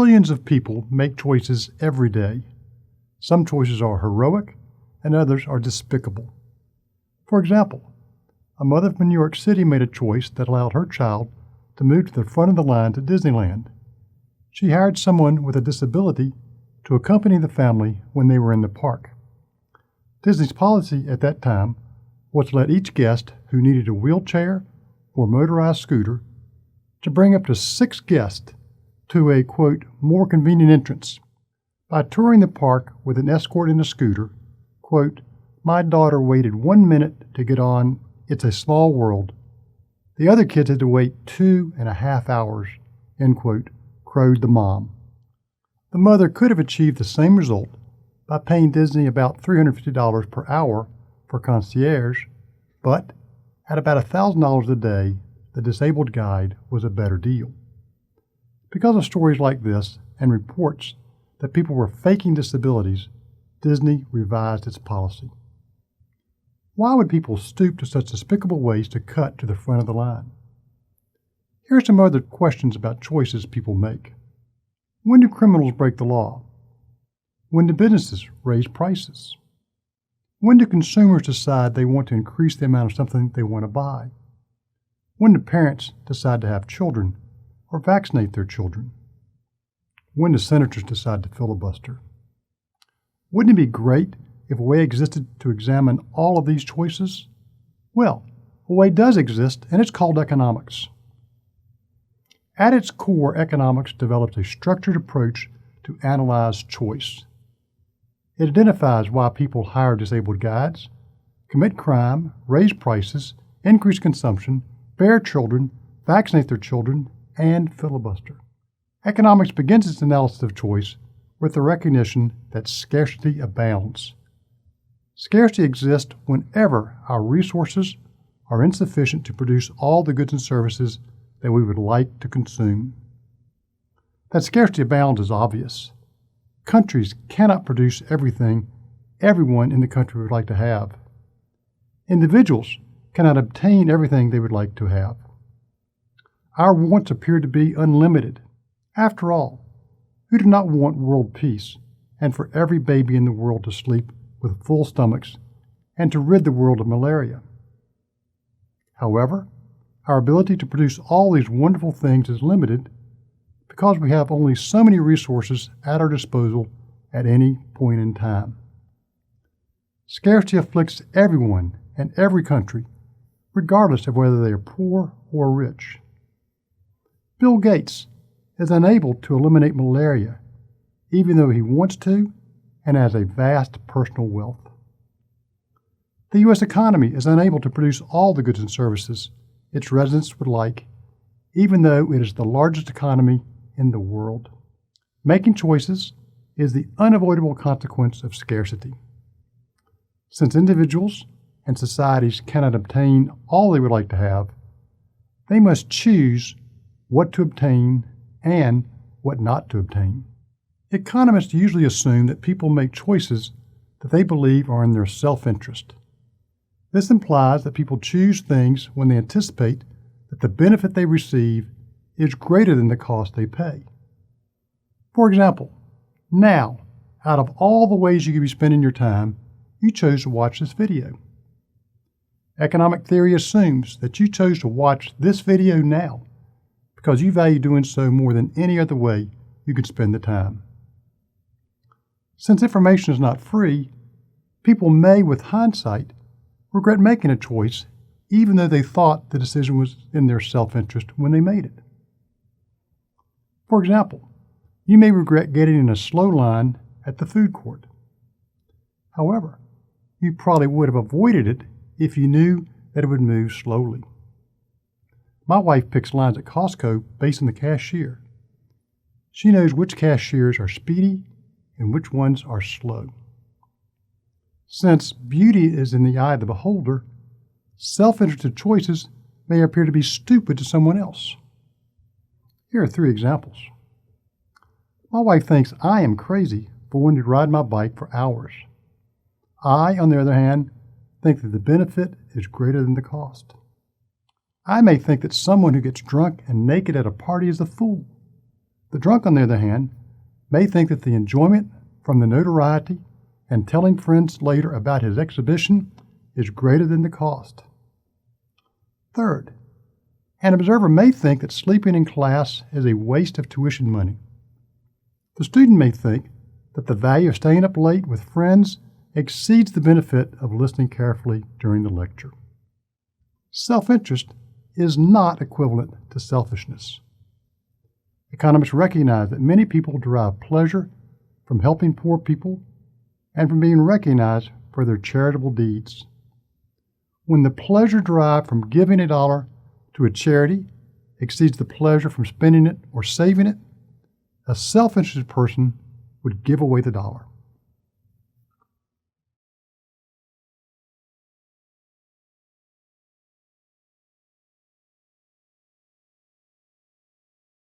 Billions of people make choices every day. Some choices are heroic and others are despicable. For example, a mother from New York City made a choice that allowed her child to move to the front of the line to Disneyland. She hired someone with a disability to accompany the family when they were in the park. Disney's policy at that time was to let each guest who needed a wheelchair or motorized scooter to bring up to 6 guests to a, quote, more convenient entrance. By touring the park with an escort in a scooter, quote, my daughter waited 1 minute to get on It's a Small World. The other kids had to wait 2.5 hours, end quote, crowed the mom. The mother could have achieved the same result by paying Disney about $350 per hour for concierge, but at about $1,000 a day, the disabled guide was a better deal. Because of stories like this and reports that people were faking disabilities, Disney revised its policy. Why would people stoop to such despicable ways to cut to the front of the line? Here are some other questions about choices people make. When do criminals break the law? When do businesses raise prices? When do consumers decide they want to increase the amount of something they want to buy? When do parents decide to have children or vaccinate their children? When do senators decide to filibuster? Wouldn't it be great if a way existed to examine all of these choices? Well, a way does exist, and it's called economics. At its core, economics develops a structured approach to analyze choice. It identifies why people hire disabled guides, commit crime, raise prices, increase consumption, bear children, vaccinate their children, and filibuster. Economics begins its analysis of choice with the recognition that scarcity abounds. Scarcity exists whenever our resources are insufficient to produce all the goods and services that we would like to consume. That scarcity abounds is obvious. Countries cannot produce everything everyone in the country would like to have. Individuals cannot obtain everything they would like to have. Our wants appear to be unlimited. After all, who do not want world peace and for every baby in the world to sleep with full stomachs and to rid the world of malaria? However, our ability to produce all these wonderful things is limited because we have only so many resources at our disposal at any point in time. Scarcity afflicts everyone and every country, regardless of whether they are poor or rich. Bill Gates is unable to eliminate malaria, even though he wants to and has a vast personal wealth. The U.S. economy is unable to produce all the goods and services its residents would like, even though it is the largest economy in the world. Making choices is the unavoidable consequence of scarcity. Since individuals and societies cannot obtain all they would like to have, they must choose what to obtain and what not to obtain. Economists usually assume that people make choices that they believe are in their self-interest. This implies that people choose things when they anticipate that the benefit they receive is greater than the cost they pay. For example, now, out of all the ways you could be spending your time, you chose to watch this video. Economic theory assumes that you chose to watch this video now because you value doing so more than any other way you could spend the time. Since information is not free, people may, with hindsight, regret making a choice even though they thought the decision was in their self-interest when they made it. For example, you may regret getting in a slow line at the food court. However, you probably would have avoided it if you knew that it would move slowly. My wife picks lines at Costco based on the cashier. She knows which cashiers are speedy and which ones are slow. Since beauty is in the eye of the beholder, self-interested choices may appear to be stupid to someone else. Here are 3 examples. My wife thinks I am crazy for wanting to ride my bike for hours. I, on the other hand, think that the benefit is greater than the cost. I may think that someone who gets drunk and naked at a party is a fool. The drunk, on the other hand, may think that the enjoyment from the notoriety and telling friends later about his exhibition is greater than the cost. Third, an observer may think that sleeping in class is a waste of tuition money. The student may think that the value of staying up late with friends exceeds the benefit of listening carefully during the lecture. Self-interest is not equivalent to selfishness. Economists recognize that many people derive pleasure from helping poor people and from being recognized for their charitable deeds. When the pleasure derived from giving $1 to a charity exceeds the pleasure from spending it or saving it, a self-interested person would give away the dollar.